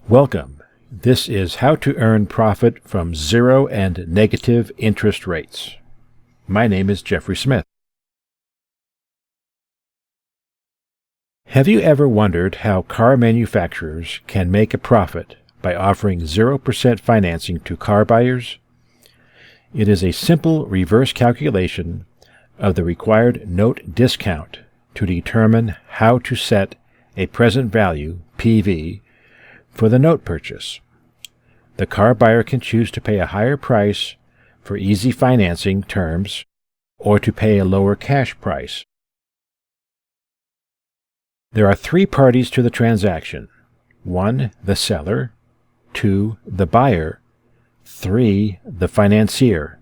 Welcome. This is how to earn profit from zero and negative interest rates. My name is Jeffrey Smith. Have you ever wondered how car manufacturers can make a profit by offering 0% financing to car buyers? It is a simple reverse calculation of the required note discount to determine how to set a present value, PV, for the note purchase. The car buyer can choose to pay a higher price for easy financing terms or to pay a lower cash price. There are three parties to the transaction: 1, the seller; 2, the buyer; 3, the financier.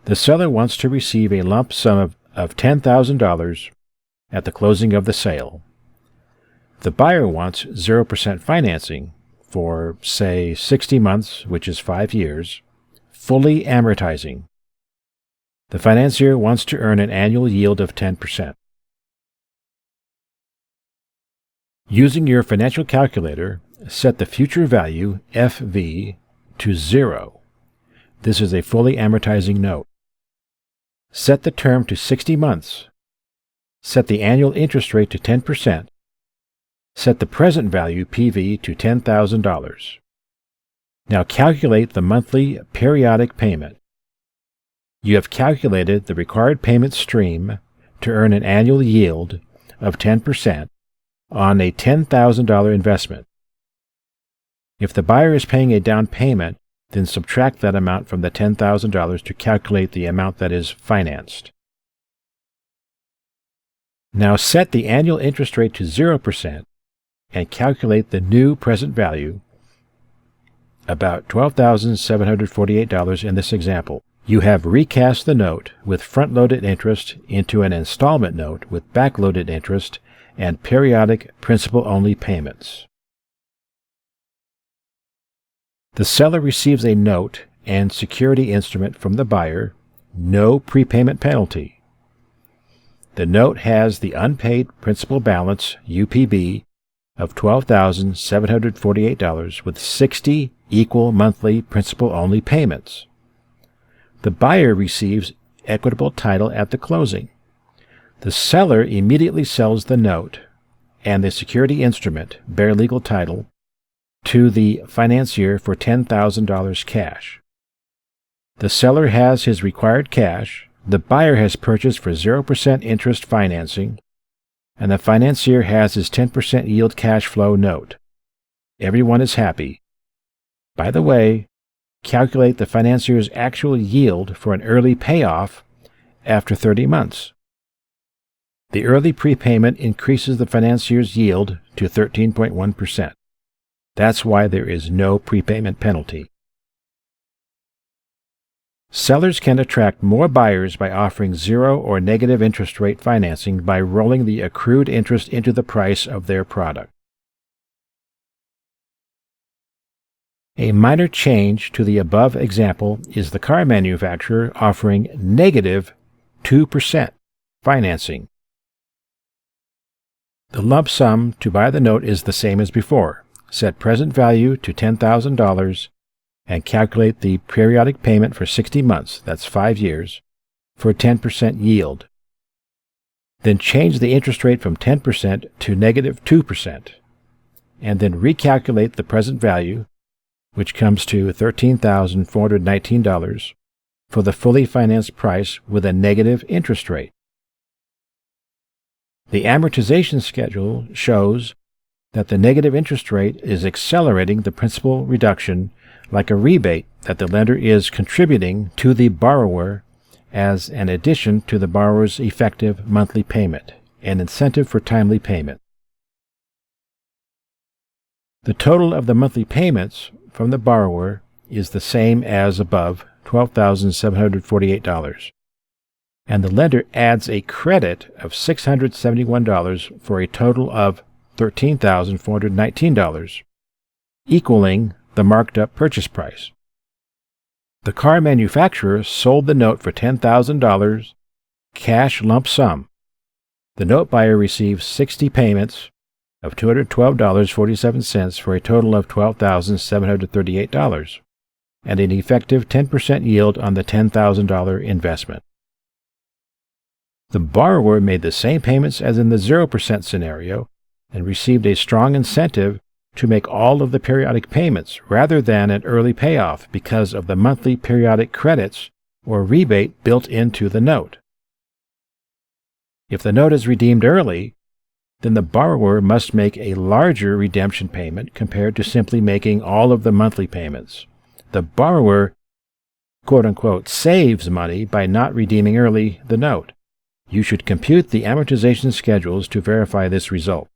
The seller wants to receive a lump sum of $10,000 at the closing of the sale. The buyer wants 0% financing for, say, 60 months, which is 5 years, fully amortizing. The financier wants to earn an annual yield of 10%. Using your financial calculator, set the future value, FV, to 0. This is a fully amortizing note. Set the term to 60 months. Set the annual interest rate to 10%. Set the present value, PV, to $10,000. Now calculate the monthly periodic payment. You have calculated the required payment stream to earn an annual yield of 10% on a $10,000 investment. If the buyer is paying a down payment, then subtract that amount from the $10,000 to calculate the amount that is financed. Now set the annual interest rate to 0% and calculate the new present value, about $12,748 in this example. You have recast the note with front-loaded interest into an installment note with back-loaded interest and periodic principal-only payments. The seller receives a note and security instrument from the buyer, no prepayment penalty. The note has the unpaid principal balance, UPB, of $12,748 with 60 equal monthly principal-only payments. The buyer receives equitable title at the closing. The seller immediately sells the note and the security instrument, bare legal title, to the financier for $10,000 cash. The seller has his required cash, the buyer has purchased for 0% interest financing, and the financier has his 10% yield cash flow note. Everyone is happy. By the way, calculate the financier's actual yield for an early payoff after 30 months. The early prepayment increases the financier's yield to 13.1%. That's why there is no prepayment penalty. Sellers can attract more buyers by offering 0 or negative interest rate financing by rolling the accrued interest into the price of their product. A minor change to the above example is the car manufacturer offering negative 2% financing. The lump sum to buy the note is the same as before. Set present value to $10,000 and calculate the periodic payment for 60 months, that's 5 years, for a 10% yield. Then change the interest rate from 10% to negative 2%, and then recalculate the present value, which comes to $13,419, for the fully financed price with a negative interest rate. The amortization schedule shows that the negative interest rate is accelerating the principal reduction like a rebate that the lender is contributing to the borrower as an addition to the borrower's effective monthly payment, an incentive for timely payment. The total of the monthly payments from the borrower is the same as above, $12,748, and the lender adds a credit of $671 for a total of $13,419, equaling the marked up purchase price. The car manufacturer sold the note for $10,000 cash lump sum. The note buyer receives 60 payments of $212.47 for a total of $12,738, and an effective 10% yield on the $10,000 investment. The borrower made the same payments as in the 0% scenario and received a strong incentive to make all of the periodic payments rather than an early payoff because of the monthly periodic credits or rebate built into the note. If the note is redeemed early, then the borrower must make a larger redemption payment compared to simply making all of the monthly payments. The borrower, quote-unquote, saves money by not redeeming early the note. You should compute the amortization schedules to verify this result.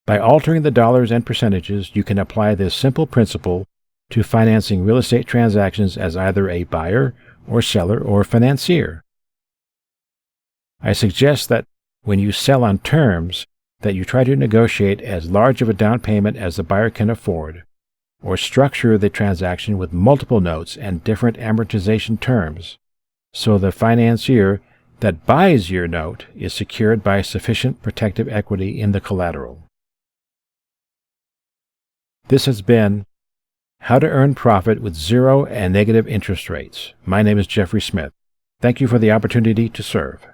By altering the dollars and percentages, you can apply this simple principle to financing real estate transactions as either a buyer or seller or financier. I suggest that when you sell on terms, that you try to negotiate as large of a down payment as the buyer can afford, or structure the transaction with multiple notes and different amortization terms, so the financier that buys your note is secured by sufficient protective equity in the collateral. This has been How to Earn Profit with Zero and Negative Interest Rates. My name is Jeffrey Smith. Thank you for the opportunity to serve.